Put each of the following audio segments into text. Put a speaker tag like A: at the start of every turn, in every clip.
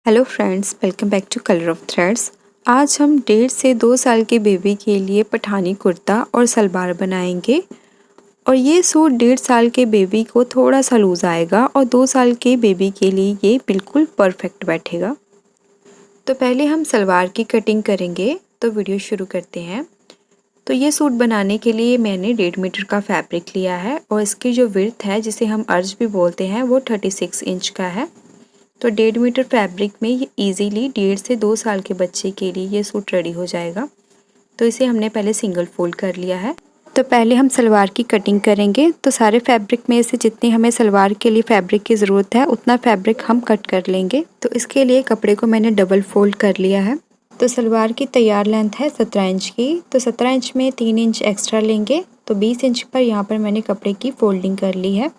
A: Hello friends, welcome back to colour of threads. आज हम 1.5 से 2 साल के बेबी के लिए पठानी कुर्ता और सलवार बनाएंगे। और ये सूट 1.5 साल के बेबी को थोड़ा सा लूज़ आएगा और 2 साल के बेबी के लिए ये बिल्कुल परफेक्ट बैठेगा। तो पहले हम सलवार की कटिंग करेंगे, तो वीडियो शुरू करते हैं। तो ये सूट बनाने के लिए मैंने 1.5 मीटर का फैब्रिक लिया है और इसकी जो विड्थ है, जिसे हम अर्ज भी बोलते हैं, वो 36 इंच का है। तो 1.5 मीटर फैब्रिक में ये ईजीली 1.5 से 2 साल के बच्चे के लिए ये सूट रेडी हो जाएगा। तो इसे हमने पहले सिंगल फोल्ड कर लिया है। तो पहले हम सलवार की कटिंग करेंगे। तो सारे फैब्रिक में से जितनी हमें सलवार के लिए फैब्रिक की ज़रूरत है उतना फैब्रिक हम कट कर लेंगे। तो इसके लिए कपड़े को मैंने डबल फोल्ड कर लिया है। तो सलवार की तैयार लेंथ है 17 इंच की। तो 17 इंच में 3 इंच एक्स्ट्रा लेंगे। तो 20 इंच पर यहाँ पर मैंने कपड़े की फोल्डिंग कर ली है।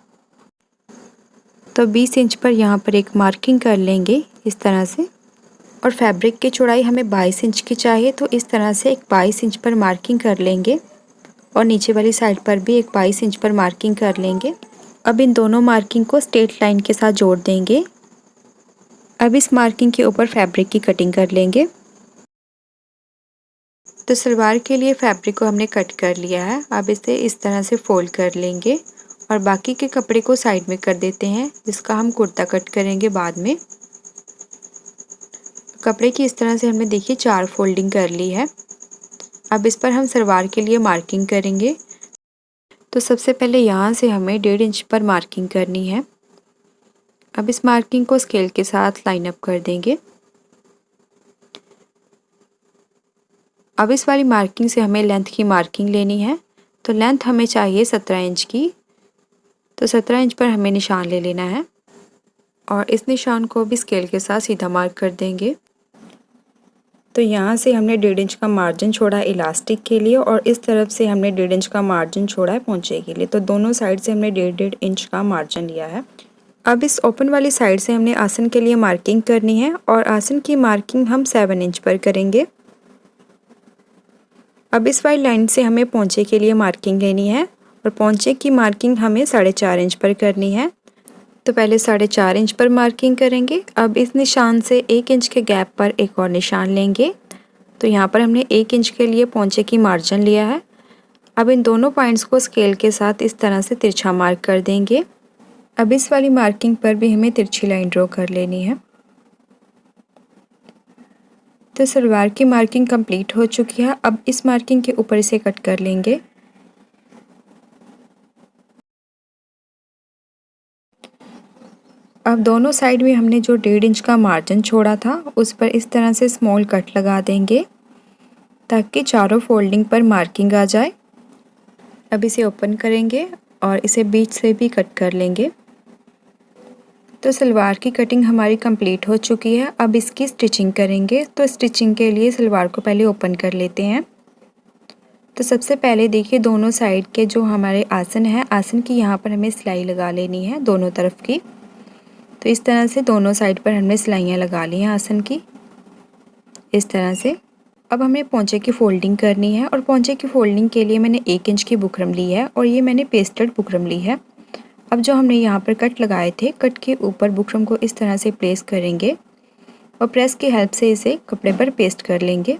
A: तो 20 इंच पर यहाँ पर एक मार्किंग कर लेंगे इस तरह से। और फैब्रिक की चौड़ाई हमें 22 इंच की चाहिए, तो इस तरह से एक 22 इंच पर मार्किंग कर लेंगे और नीचे वाली साइड पर भी एक 22 इंच पर मार्किंग कर लेंगे। अब इन दोनों मार्किंग को स्ट्रेट लाइन के साथ जोड़ देंगे। अब इस मार्किंग के ऊपर फैब्रिक की कटिंग कर लेंगे। तो सलवार के लिए फैब्रिक को हमने कट कर लिया है। अब इसे इस तरह से फोल्ड कर लेंगे और बाकी के कपड़े को साइड में कर देते हैं, जिसका हम कुर्ता कट करेंगे बाद में। कपड़े की इस तरह से हमने देखिए 4 फोल्डिंग कर ली है। अब इस पर हम सलवार के लिए मार्किंग करेंगे। तो सबसे पहले यहाँ से हमें 1.5 इंच पर मार्किंग करनी है। अब इस मार्किंग को स्केल के साथ लाइन अप कर देंगे। अब इस वाली मार्किंग से हमें लेंथ की मार्किंग लेनी है। तो लेंथ हमें चाहिए 17 इंच की। तो 17 इंच पर हमें निशान ले लेना है और इस निशान को भी स्केल के साथ सीधा मार्क कर देंगे। तो यहाँ से हमने 1.5 इंच का मार्जिन छोड़ा है इलास्टिक के लिए और इस तरफ से हमने 1.5 इंच का मार्जिन छोड़ा है पोंचे के लिए। तो दोनों साइड से हमने 1.5 इंच का मार्जिन लिया है। अब इस ओपन वाली साइड से हमने आसन के लिए मार्किंग करनी है और आसन की मार्किंग हम 7 इंच पर करेंगे। अब इस वाली लाइन से हमें पोंचे के लिए मार्किंग लेनी है और पोंचे की मार्किंग हमें 4.5 इंच पर करनी है। तो पहले 4.5 इंच पर मार्किंग करेंगे। अब इस निशान से 1 इंच के गैप पर एक और निशान लेंगे। तो यहाँ पर हमने 1 इंच के लिए पोंचे की मार्जिन लिया है। अब इन दोनों पॉइंट्स को स्केल के साथ इस तरह से तिरछा मार्क कर देंगे। अब इस वाली मार्किंग पर भी हमें तिरछी लाइन ड्रॉ कर लेनी है। तो सलवार की मार्किंग कंप्लीट हो चुकी है। अब इस मार्किंग के ऊपर इसे कट कर लेंगे। अब दोनों साइड में हमने जो 1.5 इंच का मार्जिन छोड़ा था उस पर इस तरह से स्मॉल कट लगा देंगे ताकि चारों फोल्डिंग पर मार्किंग आ जाए। अब इसे ओपन करेंगे और इसे बीच से भी कट कर लेंगे। तो सलवार की कटिंग हमारी कंप्लीट हो चुकी है। अब इसकी स्टिचिंग करेंगे। तो स्टिचिंग के लिए सलवार को पहले ओपन कर लेते हैं। तो सबसे पहले देखिए दोनों साइड के जो हमारे आसन है, आसन की यहाँ पर हमें सिलाई लगा लेनी है दोनों तरफ की। तो इस तरह से दोनों साइड पर हमने सिलाइयाँ लगा ली हैं आसन की इस तरह से। अब हमें पोंचे की फोल्डिंग करनी है और पोंचे की फोल्डिंग के लिए मैंने 1 इंच की बुकरम ली है और ये मैंने पेस्टेड बुकरम ली है। अब जो हमने यहाँ पर कट लगाए थे, कट के ऊपर बुकरम को इस तरह से प्लेस करेंगे और प्रेस की हेल्प से इसे कपड़े पर पेस्ट कर लेंगे।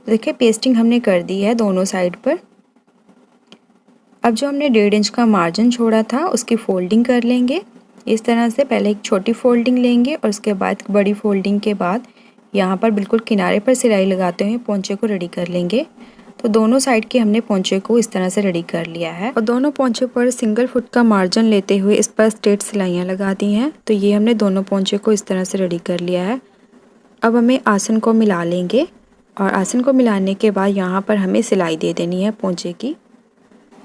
A: देखिए पेस्टिंग हमने कर दी है दोनों साइड पर। अब जो हमने 1.5 इंच का मार्जिन छोड़ा था उसकी फोल्डिंग कर लेंगे इस तरह से। पहले एक छोटी फोल्डिंग लेंगे और उसके बाद बड़ी फोल्डिंग के बाद यहाँ पर बिल्कुल किनारे पर सिलाई लगाते हुए पोंचे को रेडी कर लेंगे। तो दोनों साइड के हमने पोंचे को इस तरह से रेडी कर लिया है और दोनों पोंचे पर सिंगल फुट का मार्जिन लेते हुए इस पर स्ट्रेट सिलाइयाँ लगा दी हैं। तो ये हमने दोनों पोंचे को इस तरह से रेडी कर लिया है। अब हमें आसन को मिला लेंगे और आसन को मिलाने के बाद यहाँ पर हमें सिलाई दे देनी है पोंचे की।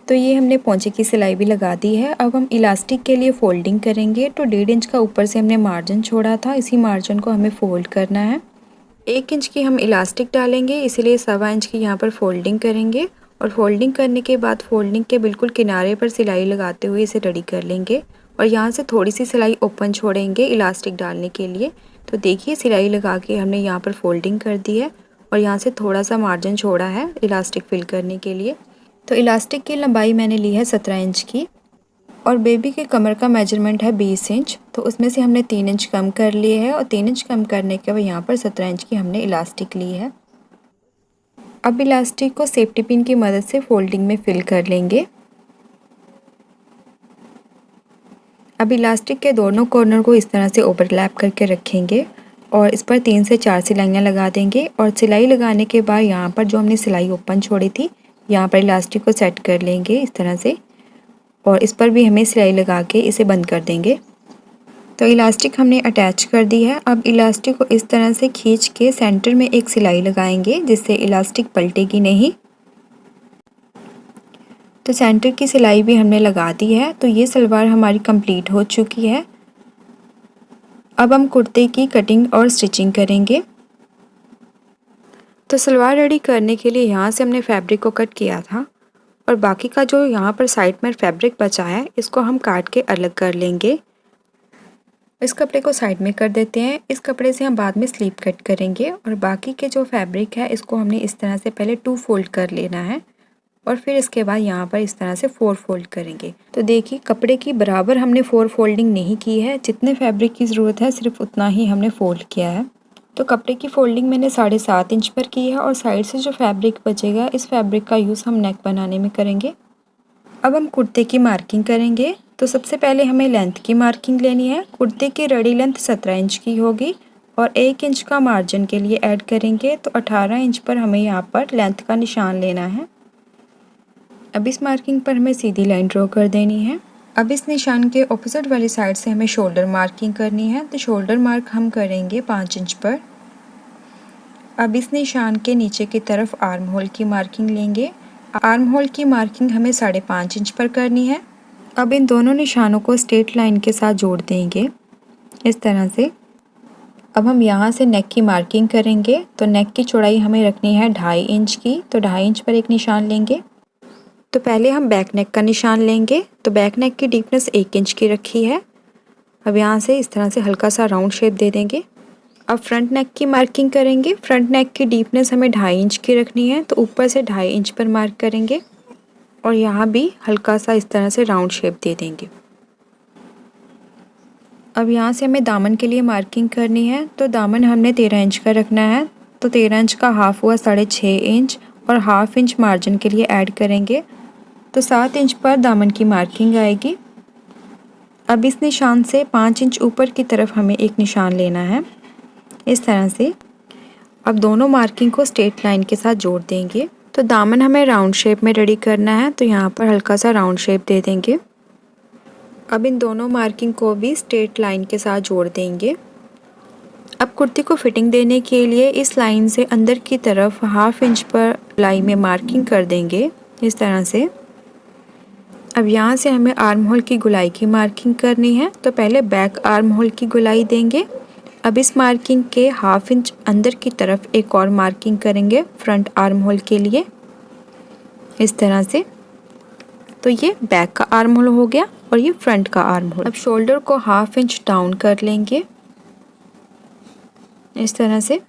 A: तो ये हमने पोंचे की सिलाई भी लगा दी है। अब हम इलास्टिक के लिए फोल्डिंग करेंगे। तो 1.5 इंच का ऊपर से हमने मार्जिन छोड़ा था, इसी मार्जिन को हमें फोल्ड करना है। 1 इंच की हम इलास्टिक डालेंगे, इसलिए 1.25 इंच की यहाँ पर फोल्डिंग करेंगे और फोल्डिंग करने के बाद फोल्डिंग के बिल्कुल किनारे पर सिलाई लगाते हुए इसे रेडी कर लेंगे और यहाँ से थोड़ी सी सिलाई ओपन छोड़ेंगे इलास्टिक डालने के लिए। तो देखिए सिलाई लगा के हमने यहाँ पर फोल्डिंग कर दी है और यहाँ से थोड़ा सा मार्जिन छोड़ा है इलास्टिक फिल करने के लिए। तो इलास्टिक की लंबाई मैंने ली है 17 इंच की। और बेबी के कमर का मेजरमेंट है 20 इंच, तो उसमें से हमने 3 इंच कम कर लिए है और 3 इंच कम करने के बाद यहाँ पर 17 इंच की हमने इलास्टिक ली है। अब इलास्टिक को सेफ्टी पिन की मदद से फोल्डिंग में फिल कर लेंगे। अब इलास्टिक के दोनों कॉर्नर को इस तरह से ओवरलैप करके रखेंगे और इस पर 3 से 4 सिलाइयाँ लगा देंगे और सिलाई लगाने के बाद यहाँ पर जो हमने सिलाई ओपन छोड़ी थी यहाँ पर इलास्टिक को सेट कर लेंगे इस तरह से, और इस पर भी हमें सिलाई लगा के इसे बंद कर देंगे। तो इलास्टिक हमने अटैच कर दी है। अब इलास्टिक को इस तरह से खींच के सेंटर में एक सिलाई लगाएंगे जिससे इलास्टिक पलटेगी नहीं। तो सेंटर की सिलाई भी हमने लगा दी है। तो ये सलवार हमारी कंप्लीट हो चुकी है। अब हम कुर्ते की कटिंग और स्टिचिंग करेंगे। तो सलवार रेडी करने के लिए यहाँ से हमने फैब्रिक को कट किया था और बाकी का जो यहाँ पर साइड में फैब्रिक बचा है इसको हम काट के अलग कर लेंगे। इस कपड़े को साइड में कर देते हैं। इस कपड़े से हम बाद में स्लीव कट करेंगे और बाकी के जो फैब्रिक है इसको हमने इस तरह से पहले 2 फोल्ड कर लेना है और फिर इसके बाद यहाँ पर इस तरह से 4 फोल्ड करेंगे। तो देखिए कपड़े की बराबर हमने 4 फोल्डिंग नहीं की है, जितने फैब्रिक की ज़रूरत है सिर्फ उतना ही हमने फोल्ड किया है। तो कपड़े की फोल्डिंग मैंने 7.5 इंच पर की है और साइड से जो फैब्रिक बचेगा इस फैब्रिक का यूज़ हम नेक बनाने में करेंगे। अब हम कुर्ते की मार्किंग करेंगे। तो सबसे पहले हमें लेंथ की मार्किंग लेनी है। कुर्ते की रेडी लेंथ 17 इंच की होगी और 1 इंच का मार्जिन के लिए ऐड करेंगे, तो 18 इंच पर हमें यहाँ पर लेंथ का निशान लेना है। अब इस मार्किंग पर हमें सीधी लाइन ड्रॉ कर देनी है। अब इस निशान के ऑपोजिट वाली साइड से हमें शोल्डर मार्किंग करनी है। तो शोल्डर मार्क हम करेंगे 5 इंच पर। अब इस निशान के नीचे की तरफ आर्म होल की मार्किंग लेंगे। आर्म होल की मार्किंग हमें 5.5 इंच पर करनी है। अब इन दोनों निशानों को स्ट्रेट लाइन के साथ जोड़ देंगे इस तरह से। अब हम यहाँ से नेक की मार्किंग करेंगे। तो नेक की चौड़ाई हमें रखनी है 2.5 इंच की। तो 2.5 इंच पर एक निशान लेंगे। तो पहले हम बैक नेक का निशान लेंगे। तो बैक नेक की डीपनेस 1 इंच की रखी है। अब यहाँ से इस तरह से हल्का सा राउंड शेप दे देंगे। अब फ्रंट नेक की मार्किंग करेंगे। फ्रंट नेक की डीपनेस हमें 2.5 इंच की रखनी है। तो ऊपर से 2.5 इंच पर मार्क करेंगे और यहाँ भी हल्का सा इस तरह से राउंड शेप दे देंगे। अब यहाँ से हमें दामन के लिए मार्किंग करनी है। तो दामन हमने 13 इंच का रखना है। तो 13 इंच का हाफ हुआ 6.5 इंच और हाफ इंच मार्जिन के लिए ऐड करेंगे। तो 7 इंच पर दामन की मार्किंग आएगी। अब इस निशान से 5 इंच ऊपर की तरफ हमें एक निशान लेना है इस तरह से। अब दोनों मार्किंग को स्ट्रेट लाइन के साथ जोड़ देंगे। तो दामन हमें राउंड शेप में रेडी करना है। तो यहाँ पर हल्का सा राउंड शेप दे देंगे। अब इन दोनों मार्किंग को भी स्ट्रेट लाइन के साथ जोड़ देंगे। अब कुर्ती को फिटिंग देने के लिए इस लाइन से अंदर की तरफ हाफ इंच पर लाई में मार्किंग कर देंगे इस तरह से। अब यहाँ से हमें आर्म होल की गोलाई की मार्किंग करनी है। तो पहले बैक आर्म होल की गोलाई देंगे। अब इस मार्किंग के हाफ इंच अंदर की तरफ एक और मार्किंग करेंगे फ्रंट आर्म होल के लिए इस तरह से। तो ये बैक का आर्म होल हो गया और ये फ्रंट का आर्म होल। अब शोल्डर को हाफ इंच डाउन कर लेंगे इस तरह से।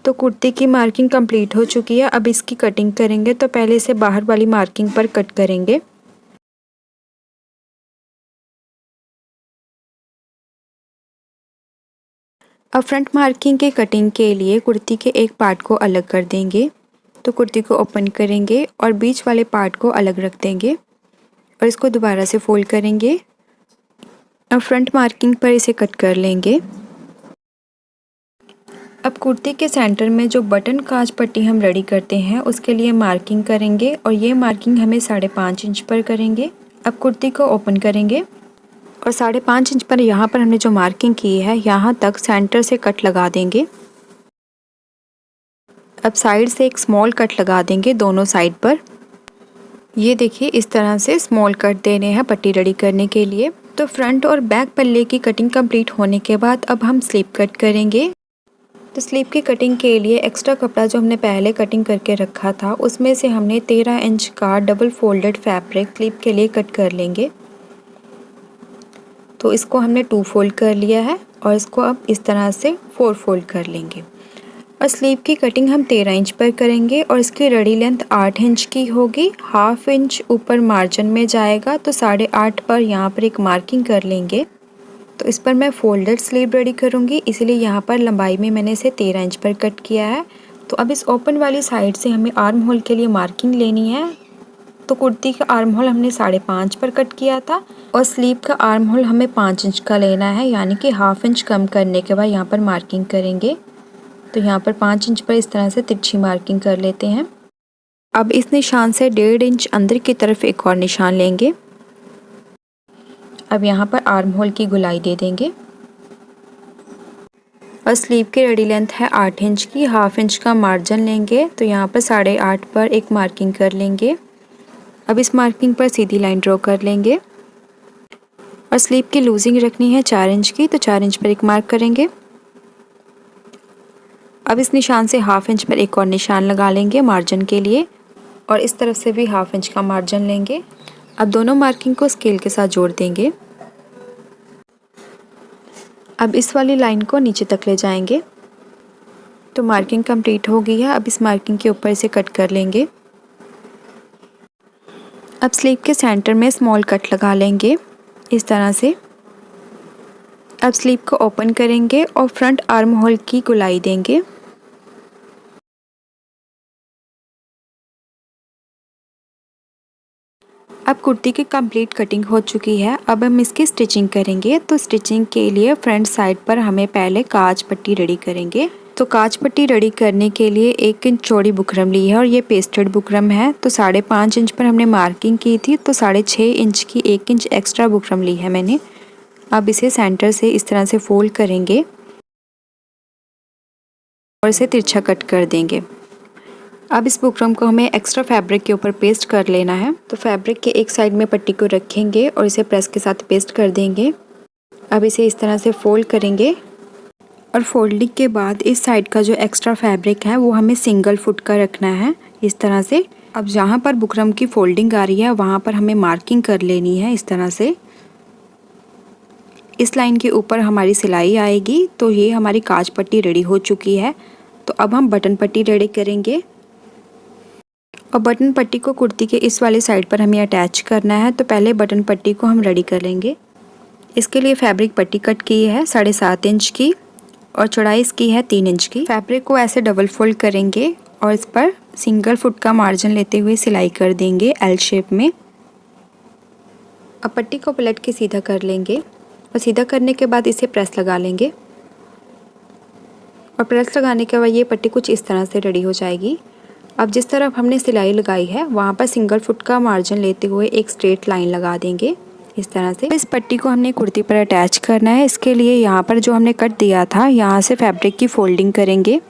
A: तो कुर्ती की मार्किंग कंप्लीट हो चुकी है। अब इसकी कटिंग करेंगे। तो पहले इसे बाहर वाली मार्किंग पर कट करेंगे। अब फ्रंट मार्किंग के कटिंग के लिए कुर्ती के एक पार्ट को अलग कर देंगे। तो कुर्ती को ओपन करेंगे और बीच वाले पार्ट को अलग रख देंगे और इसको दोबारा से फोल्ड करेंगे। अब फ्रंट मार्किंग पर इसे कट कर लेंगे। अब कुर्ती के सेंटर में जो बटन काज पट्टी हम रेडी करते हैं उसके लिए मार्किंग करेंगे और ये मार्किंग हमें 5.5 इंच पर करेंगे। अब कुर्ती को ओपन करेंगे और 5.5 इंच पर यहाँ पर हमने जो मार्किंग की है यहाँ तक सेंटर से कट लगा देंगे। अब साइड से एक स्मॉल कट लगा देंगे दोनों साइड पर। ये देखिए इस तरह से स्मॉल कट देने हैं पट्टी रेडी करने के लिए। तो फ्रंट और बैक पल्ले की कटिंग कंप्लीट होने के बाद अब हम स्लीव कट करेंगे। तो स्लीव की कटिंग के लिए एक्स्ट्रा कपड़ा जो हमने पहले कटिंग करके रखा था उसमें से हमने 13 इंच का डबल फोल्डेड फैब्रिक स्लीव के लिए कट कर लेंगे। तो इसको हमने 2 फोल्ड कर लिया है और इसको अब इस तरह से 4 फोल्ड कर लेंगे। और स्लीव की कटिंग हम 13 इंच पर करेंगे और इसकी रेडी लेंथ 8 इंच की होगी। हाफ इंच ऊपर मार्जिन में जाएगा तो 8.5 पर यहाँ पर एक मार्किंग कर लेंगे। तो इस पर मैं फोल्डेड स्लीव रेडी करूँगी, इसलिए यहाँ पर लंबाई में मैंने इसे 13 इंच पर कट किया है। तो अब इस ओपन वाली साइड से हमें आर्म होल के लिए मार्किंग लेनी है। तो कुर्ती का आर्म होल हमने 5.5 पर कट किया था और स्लीव का आर्म होल हमें 5 इंच का लेना है, यानी कि हाफ इंच कम करने के बाद यहाँ पर मार्किंग करेंगे। तो यहाँ पर 5 इंच पर इस तरह से तिरछी मार्किंग कर लेते हैं। अब इस निशान से 1.5 इंच अंदर की तरफ एक और निशान लेंगे। अब यहाँ पर आर्म होल की गुलाई दे देंगे और स्लीव की रेडी लेंथ है 8 इंच की। हाफ इंच का मार्जिन लेंगे तो यहाँ पर 8.5 पर एक मार्किंग कर लेंगे। अब इस मार्किंग पर सीधी लाइन ड्रॉ कर लेंगे और स्लीव की लूजिंग रखनी है 4 इंच की, तो 4 इंच पर एक मार्क करेंगे। अब इस निशान से हाफ इंच पर एक और निशान लगा लेंगे मार्जिन के लिए और इस तरफ से भी हाफ इंच का मार्जिन लेंगे। अब दोनों मार्किंग को स्केल के साथ जोड़ देंगे। अब इस वाली लाइन को नीचे तक ले जाएंगे। तो मार्किंग कंप्लीट हो गई है। अब इस मार्किंग के ऊपर इसे कट कर लेंगे। अब स्लीव के सेंटर में स्मॉल कट लगा लेंगे इस तरह से। अब स्लीव को ओपन करेंगे और फ्रंट आर्म होल की गुलाई देंगे। अब कुर्ती की कंप्लीट कटिंग हो चुकी है। अब हम इसकी स्टिचिंग करेंगे। तो स्टिचिंग के लिए फ्रंट साइड पर हमें पहले काज पट्टी रेडी करेंगे। तो काज पट्टी रेडी करने के लिए 1 इंच चौड़ी बुकरम ली है और ये पेस्टेड बुकरम है। तो 5.5 इंच पर हमने मार्किंग की थी, तो 6.5 इंच की 1 इंच एक्स्ट्रा बुकरम ली है मैंने। अब इसे सेंटर से इस तरह से फोल्ड करेंगे और इसे तिरछा कट कर देंगे। अब इस बुकरम को हमें एक्स्ट्रा फैब्रिक के ऊपर पेस्ट कर लेना है। तो फैब्रिक के एक साइड में पट्टी को रखेंगे और इसे प्रेस के साथ पेस्ट कर देंगे। अब इसे इस तरह से फोल्ड करेंगे और फोल्डिंग के बाद इस साइड का जो एक्स्ट्रा फैब्रिक है वो हमें सिंगल फुट का रखना है इस तरह से। अब जहाँ पर बुकरम की फोल्डिंग आ रही है वहाँ पर हमें मार्किंग कर लेनी है इस तरह से। इस लाइन के ऊपर हमारी सिलाई आएगी। तो ये हमारी काज पट्टी रेडी हो चुकी है। तो अब हम बटन पट्टी रेडी करेंगे और बटन पट्टी को कुर्ती के इस वाले साइड पर हमें अटैच करना है। तो पहले बटन पट्टी को हम रेडी कर लेंगे। इसके लिए फैब्रिक पट्टी कट की है 7.5 इंच की और चौड़ाई इसकी है 3 इंच की। फैब्रिक को ऐसे डबल फोल्ड करेंगे और इस पर सिंगल फुट का मार्जिन लेते हुए सिलाई कर देंगे एल शेप में। अब पट्टी को पलट के सीधा कर लेंगे और सीधा करने के बाद इसे प्रेस लगा लेंगे और प्रेस लगाने के बाद ये पट्टी कुछ इस तरह से रेडी हो जाएगी। अब जिस तरफ हमने सिलाई लगाई है वहाँ पर सिंगल फुट का मार्जिन लेते हुए एक स्ट्रेट लाइन लगा देंगे इस तरह से। इस पट्टी को हमने कुर्ती पर अटैच करना है। इसके लिए यहाँ पर जो हमने कट दिया था यहाँ से फैब्रिक की फोल्डिंग करेंगे।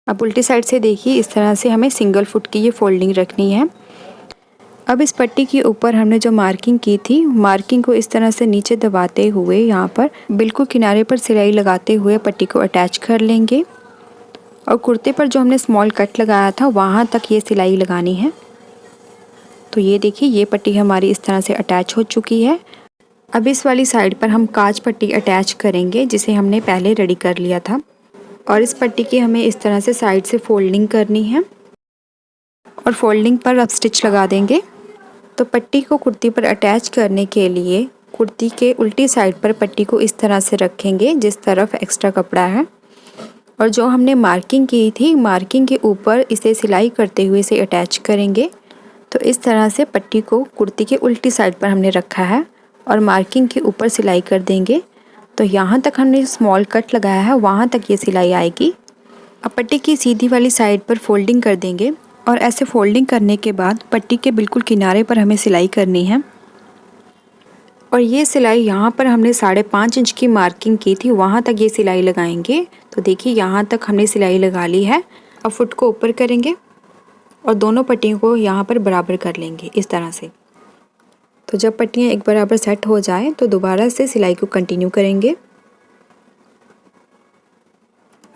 A: अब उल्टी साइड से देखिए इस तरह से हमें सिंगल फुट की ये फोल्डिंग रखनी है। अब इस पट्टी के ऊपर हमने जो मार्किंग की थी मार्किंग को इस तरह से नीचे दबाते हुए यहाँ पर बिल्कुल किनारे पर सिलाई लगाते हुए पट्टी को अटैच कर लेंगे और कुर्ते पर जो हमने स्मॉल कट लगाया था वहाँ तक ये सिलाई लगानी है। तो ये देखिए ये पट्टी हमारी इस तरह से अटैच हो चुकी है। अब इस वाली साइड पर हम काज पट्टी अटैच करेंगे जिसे हमने पहले रेडी कर लिया था और इस पट्टी की हमें इस तरह से साइड से फोल्डिंग करनी है और फोल्डिंग पर अब स्टिच लगा देंगे। तो पट्टी को कुर्ती पर अटैच करने के लिए कुर्ती के उल्टी साइड पर पट्टी को इस तरह से रखेंगे जिस तरफ एक्स्ट्रा कपड़ा है और जो हमने मार्किंग की थी मार्किंग के ऊपर इसे सिलाई करते हुए इसे अटैच करेंगे। तो इस तरह से पट्टी को कुर्ती के उल्टी साइड पर हमने रखा है और मार्किंग के ऊपर सिलाई कर देंगे। तो यहाँ तक हमने स्मॉल कट लगाया है वहाँ तक ये सिलाई आएगी। अब पट्टी की सीधी वाली साइड पर फोल्डिंग कर देंगे और ऐसे फोल्डिंग करने के बाद पट्टी के बिल्कुल किनारे पर हमें सिलाई करनी है और ये सिलाई यहाँ पर हमने 5.5 इंच की मार्किंग की थी वहाँ तक ये सिलाई लगाएंगे। तो देखिए यहाँ तक हमने सिलाई लगा ली है। अब फुट को ऊपर करेंगे और दोनों पट्टियों को यहाँ पर बराबर कर लेंगे इस तरह से। तो जब पट्टियाँ एक बराबर सेट हो जाए तो दोबारा से सिलाई को कंटिन्यू करेंगे।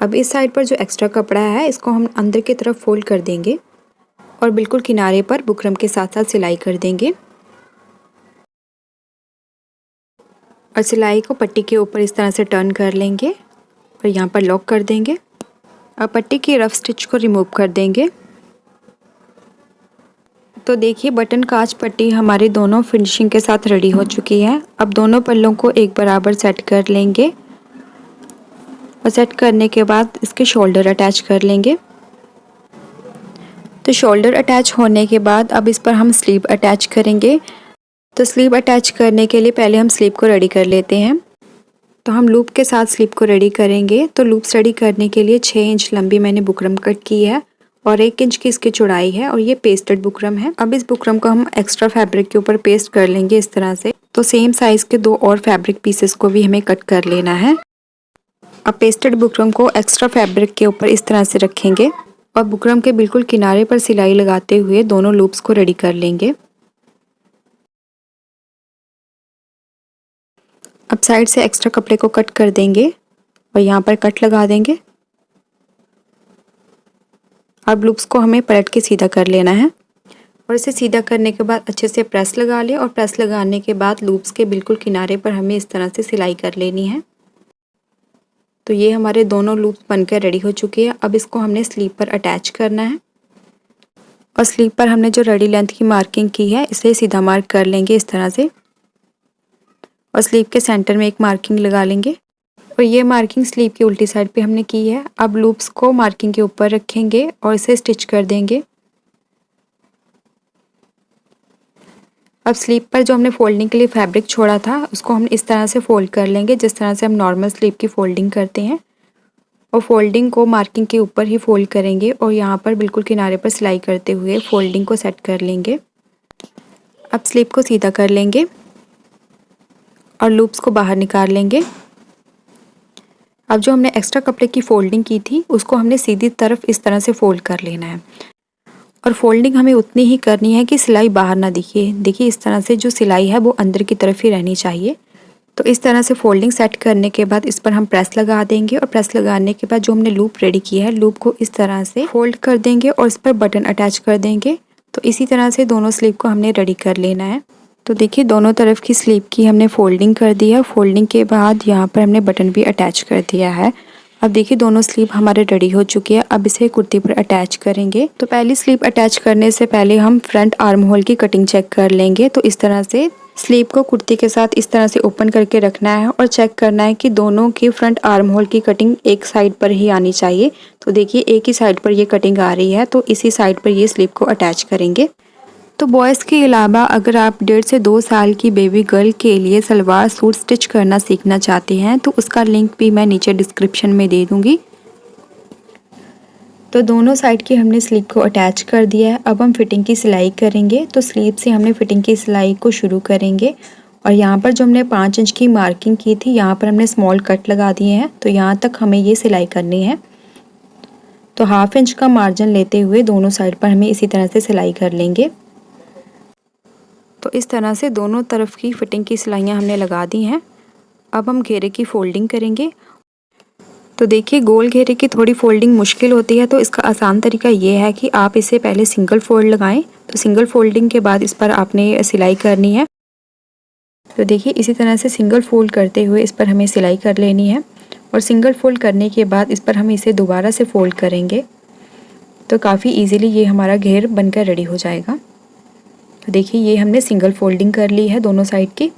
A: अब इस साइड पर जो एक्स्ट्रा कपड़ा है इसको हम अंदर की तरफ फोल्ड कर देंगे और बिल्कुल किनारे पर बुकरम के साथ साथ सिलाई कर देंगे और सिलाई को पट्टी के ऊपर इस तरह से टर्न कर लेंगे और यहाँ पर लॉक कर देंगे। अब पट्टी की रफ स्टिच को रिमूव कर देंगे। तो देखिए बटन काज पट्टी हमारी दोनों फिनिशिंग के साथ रेडी हो चुकी है। अब दोनों पल्लों को एक बराबर सेट कर लेंगे और सेट करने के बाद इसके शोल्डर अटैच कर लेंगे। तो शोल्डर अटैच होने के बाद अब इस पर हम स्लीव अटैच करेंगे। तो स्लीव अटैच करने के लिए पहले हम स्लीव को रेडी कर लेते हैं। तो हम लूप के साथ स्लीव को रेडी करेंगे। तो लूप्स रेडी करने के लिए 6 इंच लंबी मैंने बुकरम कट की है और 1 इंच की इसकी चौड़ाई है और ये पेस्टेड बुकरम है। अब इस बुकरम को हम एक्स्ट्रा फैब्रिक के ऊपर पेस्ट कर लेंगे इस तरह से। तो सेम साइज के 2 और फैब्रिक पीसेस को भी हमें कट कर लेना है। अब पेस्टेड बुकरम को एक्स्ट्रा फैब्रिक के ऊपर इस तरह से रखेंगे और बुकरम के बिल्कुल किनारे पर सिलाई लगाते हुए दोनों लूप्स को रेडी कर लेंगे। अब साइड से एक्स्ट्रा कपड़े को कट कर देंगे और यहाँ पर कट लगा देंगे। अब लूप्स को हमें पलट के सीधा कर लेना है और इसे सीधा करने के बाद अच्छे से प्रेस लगा लें और प्रेस लगाने के बाद लूप्स के बिल्कुल किनारे पर हमें इस तरह से सिलाई कर लेनी है। तो ये हमारे दोनों लूप्स बनकर रेडी हो चुके हैं। अब इसको हमने स्लीव पर अटैच करना है और स्लीव पर हमने जो रेडी लेंथ की मार्किंग की है इसे सीधा मार्क कर लेंगे इस तरह से और स्लीव के सेंटर में एक मार्किंग लगा लेंगे और ये मार्किंग स्लीव की उल्टी साइड पे हमने की है। अब लूप्स को मार्किंग के ऊपर रखेंगे और इसे स्टिच कर देंगे। अब स्लीव पर जो हमने फोल्डिंग के लिए फैब्रिक छोड़ा था उसको हम इस तरह से फोल्ड कर लेंगे जिस तरह से हम नॉर्मल स्लीव की फोल्डिंग करते हैं और फोल्डिंग को मार्किंग के ऊपर ही फोल्ड करेंगे और यहाँ पर बिल्कुल किनारे पर सिलाई करते हुए फोल्डिंग को सेट कर लेंगे। अब स्लीव को सीधा कर लेंगे और लूप्स को बाहर निकाल लेंगे। अब जो हमने एक्स्ट्रा कपड़े की फोल्डिंग की थी उसको हमने सीधी तरफ इस तरह से फोल्ड कर लेना है और फोल्डिंग हमें उतनी ही करनी है कि सिलाई बाहर ना दिखे। देखिए इस तरह से जो सिलाई है वो अंदर की तरफ ही रहनी चाहिए। तो इस तरह से फोल्डिंग सेट करने के बाद इस पर हम प्रेस लगा देंगे और प्रेस लगाने के बाद जो हमने लूप रेडी किया है लूप को इस तरह से फोल्ड कर देंगे और इस पर बटन अटैच कर देंगे। तो इसी तरह से दोनों स्लीव को हमने रेडी कर लेना है। तो देखिए दोनों तरफ की स्लीव की हमने फोल्डिंग कर दी है। फोल्डिंग के बाद यहाँ पर हमने बटन भी अटैच कर दिया है। अब देखिए दोनों स्लीव हमारे रेडी हो चुकी है। अब इसे कुर्ती पर अटैच करेंगे। तो पहली स्लीव अटैच करने से पहले हम फ्रंट आर्म होल की कटिंग चेक कर लेंगे। तो इस तरह से स्लीव को कुर्ती के साथ इस तरह से ओपन करके रखना है और चेक करना है कि दोनों की फ्रंट आर्म होल की कटिंग एक साइड पर ही आनी चाहिए। तो देखिए एक ही साइड पर ये कटिंग आ रही है तो इसी साइड पर ये स्लीव को अटैच करेंगे। तो बॉयज़ के अलावा अगर आप 1.5 से 2 साल की बेबी गर्ल के लिए सलवार सूट स्टिच करना सीखना चाहते हैं तो उसका लिंक भी मैं नीचे डिस्क्रिप्शन में दे दूँगी। तो दोनों साइड की हमने स्लीव को अटैच कर दिया है। अब हम फिटिंग की सिलाई करेंगे। तो स्लीव से हमने फिटिंग की सिलाई को शुरू करेंगे और यहाँ पर जो हमने 5 इंच की मार्किंग की थी यहाँ पर हमने स्मॉल कट लगा दिए हैं। तो यहाँ तक हमें ये सिलाई करनी है। तो 1/2 इंच का मार्जिन लेते हुए दोनों साइड पर हमें इसी तरह से सिलाई कर लेंगे। तो इस तरह से दोनों तरफ की फिटिंग की सिलाइयाँ हमने लगा दी हैं। अब हम घेरे की फोल्डिंग करेंगे। तो देखिए गोल घेरे की थोड़ी फोल्डिंग मुश्किल होती है तो इसका आसान तरीका ये है कि आप इसे पहले सिंगल फोल्ड लगाएं। तो सिंगल फोल्डिंग के बाद इस पर आपने सिलाई करनी है। तो देखिए इसी तरह से सिंगल फोल्ड करते हुए इस पर हमें सिलाई कर लेनी है और सिंगल फोल्ड करने के बाद इस पर हम इसे दोबारा से फोल्ड करेंगे। तो काफ़ी ईजीली ये हमारा घेर बनकर रेडी हो जाएगा। तो देखिए ये हमने सिंगल फोल्डिंग कर ली है दोनों साइड की।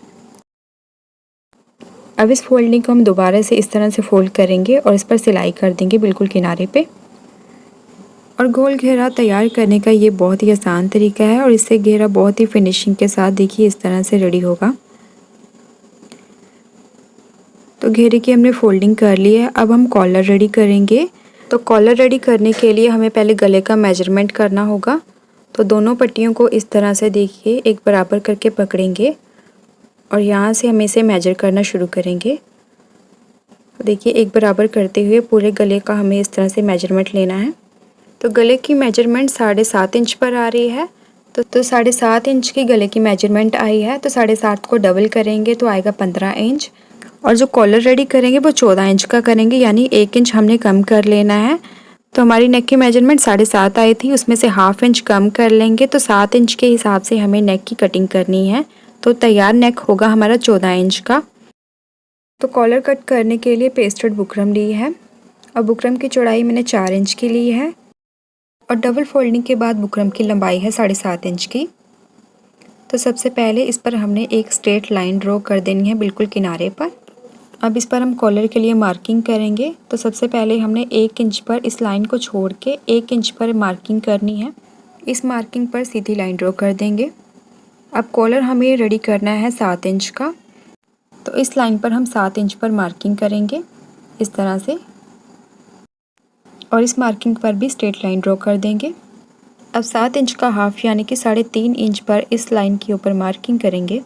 A: अब इस फोल्डिंग को हम दोबारा से इस तरह से फोल्ड करेंगे और इस पर सिलाई कर देंगे बिल्कुल किनारे पे। और गोल घेरा तैयार करने का ये बहुत ही आसान तरीका है और इससे घेरा बहुत ही फिनिशिंग के साथ देखिए इस तरह से रेडी होगा। तो घेरे की हमने फोल्डिंग कर ली है। अब हम कॉलर रेडी करेंगे। तो कॉलर रेडी करने के लिए हमें पहले गले का मेजरमेंट करना होगा। तो दोनों पट्टियों को इस तरह से देखिए एक बराबर करके पकड़ेंगे और यहाँ से हम इसे मेजर करना शुरू करेंगे। तो देखिए एक बराबर करते हुए पूरे गले का हमें इस तरह से मेजरमेंट लेना है। तो गले की मेजरमेंट 7.5 इंच पर आ रही है। तो 7.5 इंच की गले की मेजरमेंट आई है। तो 7.5 को डबल करेंगे तो आएगा 15 इंच। और जो कॉलर रेडी करेंगे वो 14 इंच का करेंगे, यानी 1 इंच हमने कम कर लेना है। तो हमारी नेक की मेजरमेंट 7.5 आई थी, उसमें से 1/2 इंच कम कर लेंगे। तो 7 इंच के हिसाब से हमें नेक की कटिंग करनी है। तो तैयार नेक होगा हमारा 14 इंच का। तो कॉलर कट करने के लिए पेस्टेड बुकरम ली है अब बुकरम की चौड़ाई मैंने 4 इंच की ली है और डबल फोल्डिंग के बाद बुकरम की लंबाई है 7.5 इंच की। तो सबसे पहले इस पर हमने एक स्ट्रेट लाइन ड्रॉ कर देनी है बिल्कुल किनारे पर। अब इस पर हम कॉलर के लिए मार्किंग करेंगे। तो सबसे पहले हमने 1 इंच पर इस लाइन को छोड़ के 1 इंच पर मार्किंग करनी है। इस मार्किंग पर सीधी लाइन ड्रॉ कर देंगे। अब कॉलर हमें रेडी करना है 7 इंच का, तो इस लाइन पर हम 7 इंच पर मार्किंग करेंगे इस तरह से, और इस मार्किंग पर भी स्ट्रेट लाइन ड्रॉ कर देंगे। अब 7 इंच का हाफ यानी कि 3.5 इंच पर इस लाइन के ऊपर मार्किंग करेंगे।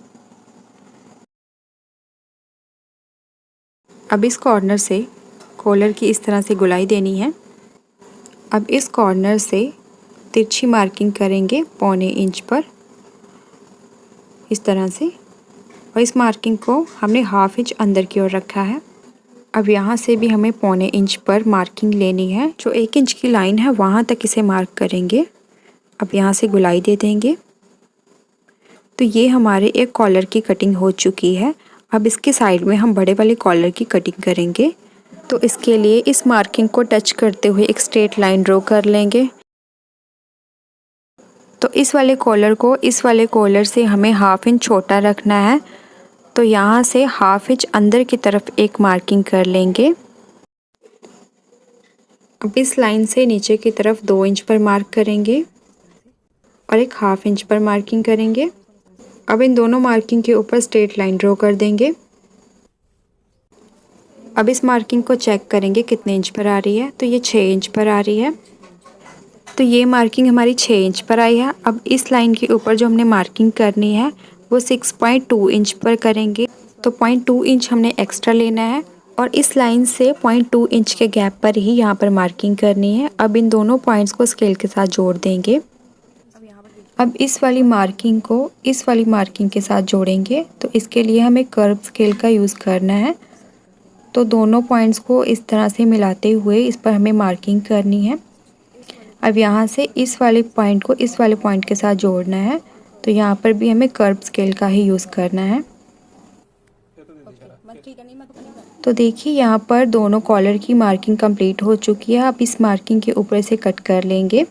A: अब इस कॉर्नर से कॉलर की इस तरह से गोलाई देनी है। अब इस कॉर्नर से तिरछी मार्किंग करेंगे 1.25 इंच पर इस तरह से, और इस मार्किंग को हमने हाफ इंच अंदर की ओर रखा है। अब यहाँ से भी हमें 1.25 इंच पर मार्किंग लेनी है। जो 1 इंच की लाइन है वहाँ तक इसे मार्क करेंगे। अब यहाँ से गोलाई दे देंगे। तो ये हमारे एक कॉलर की कटिंग हो चुकी है। अब इसके साइड में हम बड़े वाले कॉलर की कटिंग करेंगे। तो इसके लिए इस मार्किंग को टच करते हुए एक स्ट्रेट लाइन ड्रॉ कर लेंगे। तो इस वाले कॉलर को इस वाले कॉलर से हमें हाफ इंच छोटा रखना है। तो यहाँ से हाफ इंच अंदर की तरफ एक मार्किंग कर लेंगे। अब इस लाइन से नीचे की तरफ 2 इंच पर मार्क करेंगे और एक हाफ इंच पर मार्किंग करेंगे। अब इन दोनों मार्किंग के ऊपर स्ट्रेट लाइन ड्रॉ कर देंगे। अब इस मार्किंग को चेक करेंगे कितने इंच पर आ रही है। तो ये 6 इंच पर आ रही है। तो ये मार्किंग हमारी 6 इंच पर आई है। अब इस लाइन के ऊपर जो हमने मार्किंग करनी है वो 6.2 इंच पर करेंगे। तो 0.2 इंच हमने एक्स्ट्रा लेना है और इस लाइन से 0.2 इंच के गैप पर ही यहाँ पर मार्किंग करनी है। अब इन दोनों पॉइंट्स को स्केल के साथ जोड़ देंगे। अब इस वाली मार्किंग को इस वाली मार्किंग के साथ जोड़ेंगे। तो इसके लिए हमें कर्व स्केल का यूज़ करना है। तो दोनों पॉइंट्स को इस तरह से मिलाते हुए इस पर हमें मार्किंग करनी है। अब यहाँ से इस वाले पॉइंट को इस वाले पॉइंट के साथ जोड़ना है। तो यहाँ पर भी हमें कर्व स्केल का ही यूज़ करना है। तो देखिए यहाँ पर दोनों कॉलर की मार्किंग कंप्लीट हो चुकी है। अब इस मार्किंग के ऊपर से कट कर लेंगे।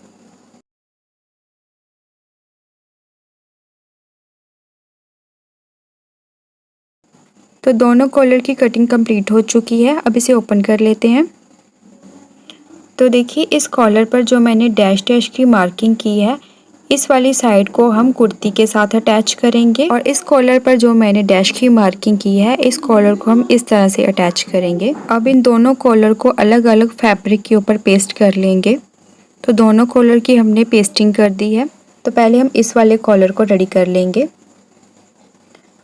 A: तो दोनों कॉलर की कटिंग कंप्लीट हो चुकी है। अब इसे ओपन कर लेते हैं। तो देखिए इस कॉलर पर जो मैंने डैश डैश की मार्किंग की है इस वाली साइड को हम कुर्ती के साथ अटैच करेंगे, और इस कॉलर पर जो मैंने डैश की मार्किंग की है इस कॉलर को हम इस तरह से अटैच करेंगे। अब इन दोनों कॉलर को अलग अलग फैब्रिक के ऊपर पेस्ट कर लेंगे। तो दोनों कॉलर की हमने पेस्टिंग कर दी है। तो पहले हम इस वाले कॉलर को रेडी कर लेंगे।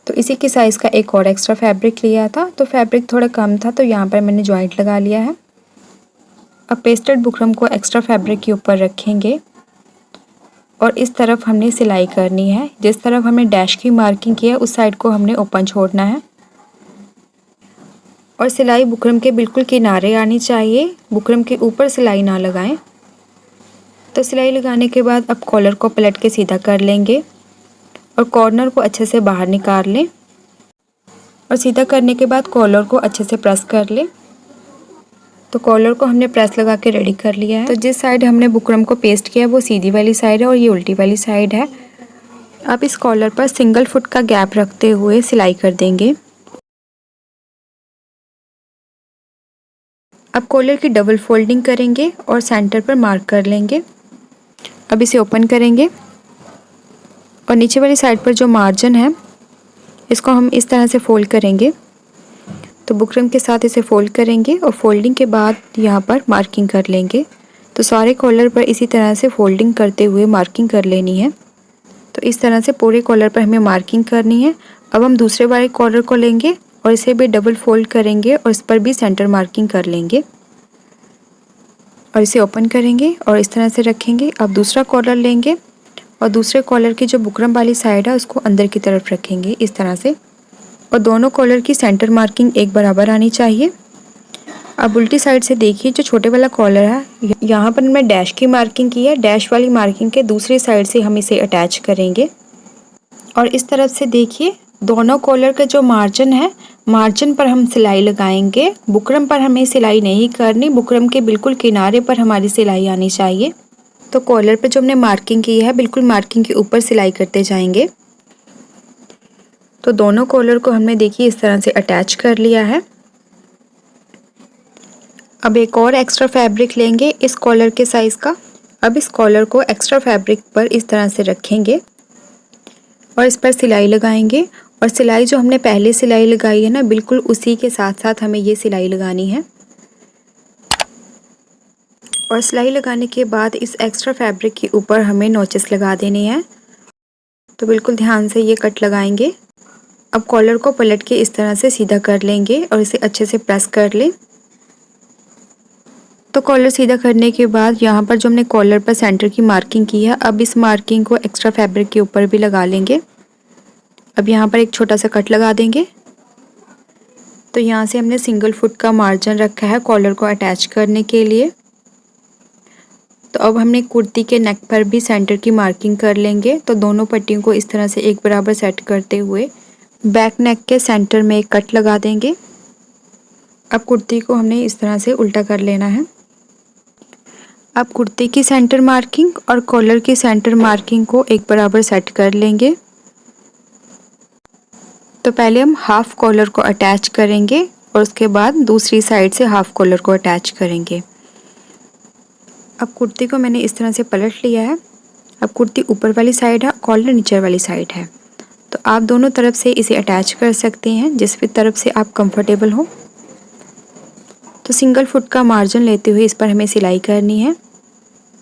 A: तो इसी के साइज़ का एक और एक्स्ट्रा फैब्रिक लिया था, तो फैब्रिक थोड़ा कम था तो यहाँ पर मैंने जॉइंट लगा लिया है। अब पेस्टेड बुकरम को एक्स्ट्रा फैब्रिक के ऊपर रखेंगे और इस तरफ हमने सिलाई करनी है। जिस तरफ हमने डैश की मार्किंग की है उस साइड को हमने ओपन छोड़ना है और सिलाई बुकरम के बिल्कुल किनारे आनी चाहिए। बुकरम के ऊपर सिलाई ना लगाएं। तो सिलाई लगाने के बाद अब कॉलर को पलट के सीधा कर लेंगे और कॉर्नर को अच्छे से बाहर निकाल लें, और सीधा करने के बाद कॉलर को अच्छे से प्रेस कर लें। तो कॉलर को हमने प्रेस लगा के रेडी कर लिया है। तो जिस साइड हमने बुकरम को पेस्ट किया है वो सीधी वाली साइड है और ये उल्टी वाली साइड है। अब इस कॉलर पर सिंगल फुट का गैप रखते हुए सिलाई कर देंगे। अब कॉलर की डबल फोल्डिंग करेंगे और सेंटर पर मार्क कर लेंगे। अब इसे ओपन करेंगे और नीचे वाली साइड पर जो मार्जिन है इसको हम इस तरह से फोल्ड करेंगे। तो बुकरम के साथ इसे फोल्ड करेंगे और फोल्डिंग के बाद यहाँ पर मार्किंग कर लेंगे। तो सारे कॉलर पर इसी तरह से फोल्डिंग करते हुए मार्किंग कर लेनी है। तो इस तरह से पूरे कॉलर पर हमें मार्किंग करनी है। अब हम दूसरे वाले कॉलर को लेंगे और इसे भी डबल फोल्ड करेंगे और इस पर भी सेंटर मार्किंग कर लेंगे और इसे ओपन करेंगे और इस तरह से रखेंगे। अब दूसरा कॉलर लेंगे और दूसरे कॉलर की जो बुकरम वाली साइड है उसको अंदर की तरफ रखेंगे इस तरह से, और दोनों कॉलर की सेंटर मार्किंग एक बराबर आनी चाहिए। अब उल्टी साइड से देखिए जो छोटे वाला कॉलर है यहाँ पर मैं डैश की मार्किंग की है। डैश वाली मार्किंग के दूसरी साइड से हम इसे अटैच करेंगे और इस तरफ से देखिए दोनों कॉलर का जो मार्जिन है मार्जिन पर हम सिलाई लगाएंगे, बुकरम पर हमें सिलाई नहीं करनी, बुकरम के बिल्कुल किनारे पर हमारी सिलाई आनी चाहिए। तो कॉलर पे जो हमने मार्किंग की है बिल्कुल मार्किंग के ऊपर सिलाई करते जाएंगे। तो दोनों कॉलर को हमने देखिए इस तरह से अटैच कर लिया है। अब एक और एक्स्ट्रा फैब्रिक लेंगे इस कॉलर के साइज़ का। अब इस कॉलर को एक्स्ट्रा फैब्रिक पर इस तरह से रखेंगे और इस पर सिलाई लगाएंगे। और सिलाई जो हमने पहले सिलाई लगाई है ना, बिल्कुल उसी के साथ साथ हमें ये सिलाई लगानी है। और सिलाई लगाने के बाद इस एक्स्ट्रा फैब्रिक के ऊपर हमें नोचेस लगा देने हैं। तो बिल्कुल ध्यान से ये कट लगाएंगे। अब कॉलर को पलट के इस तरह से सीधा कर लेंगे और इसे अच्छे से प्रेस कर लें। तो कॉलर सीधा करने के बाद यहाँ पर जो हमने कॉलर पर सेंटर की मार्किंग की है, अब इस मार्किंग को एक्स्ट्रा फैब्रिक के ऊपर भी लगा लेंगे। अब यहाँ पर एक छोटा सा कट लगा देंगे। तो यहाँ से हमने सिंगल फुट का मार्जिन रखा है कॉलर को अटैच करने के लिए। तो अब हमने कुर्ती के नेक पर भी सेंटर की मार्किंग कर लेंगे। तो दोनों पट्टियों को इस तरह से एक बराबर सेट करते हुए बैक नेक के सेंटर में एक कट लगा देंगे। अब कुर्ती को हमने इस तरह से उल्टा कर लेना है। अब कुर्ती की सेंटर मार्किंग और कॉलर की सेंटर मार्किंग को एक बराबर सेट कर लेंगे। तो पहले हम हाफ कॉलर को अटैच करेंगे और उसके बाद दूसरी साइड से हाफ कॉलर को अटैच करेंगे। अब कुर्ती को मैंने इस तरह से पलट लिया है। अब कुर्ती ऊपर वाली साइड है, कॉलर नीचे वाली साइड है। तो आप दोनों तरफ से इसे अटैच कर सकते हैं, जिस भी तरफ से आप कंफर्टेबल हो। तो सिंगल फुट का मार्जिन लेते हुए इस पर हमें सिलाई करनी है।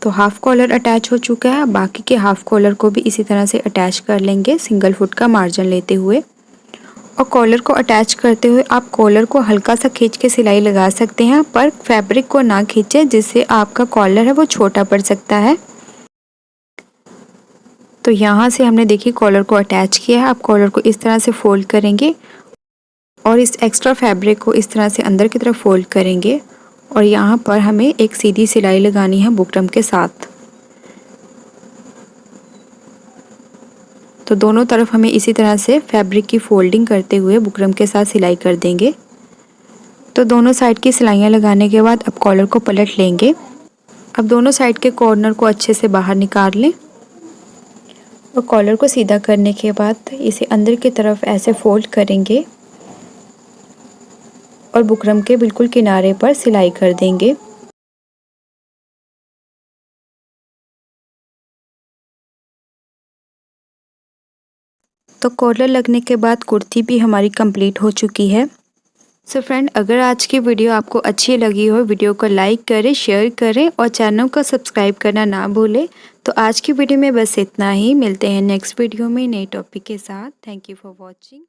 A: तो हाफ कॉलर अटैच हो चुका है, बाकी के हाफ कॉलर को भी इसी तरह से अटैच कर लेंगे सिंगल फुट का मार्जिन लेते हुए। और कॉलर को अटैच करते हुए आप कॉलर को हल्का सा खींच के सिलाई लगा सकते हैं, पर फैब्रिक को ना खींचें, जिससे आपका कॉलर है वो छोटा पड़ सकता है। तो यहाँ से हमने देखिए कॉलर को अटैच किया है। आप कॉलर को इस तरह से फोल्ड करेंगे और इस एक्स्ट्रा फैब्रिक को इस तरह से अंदर की तरफ फोल्ड करेंगे और यहाँ पर हमें एक सीधी सिलाई लगानी है बुकरम के साथ। तो दोनों तरफ हमें इसी तरह से फैब्रिक की फोल्डिंग करते हुए बुकरम के साथ सिलाई कर देंगे। तो दोनों साइड की सिलाइयाँ लगाने के बाद अब कॉलर को पलट लेंगे। अब दोनों साइड के कॉर्नर को अच्छे से बाहर निकाल लें और कॉलर को सीधा करने के बाद इसे अंदर की तरफ ऐसे फोल्ड करेंगे और बुकरम के बिल्कुल किनारे पर सिलाई कर देंगे। तो कॉलर लगने के बाद कुर्ती भी हमारी कंप्लीट हो चुकी है। सो फ्रेंड, अगर आज की वीडियो आपको अच्छी लगी हो, वीडियो को लाइक करें, शेयर करें और चैनल को सब्सक्राइब करना ना भूलें। तो आज की वीडियो में बस इतना ही। मिलते हैं नेक्स्ट वीडियो में नए टॉपिक के साथ। Thank you for watching.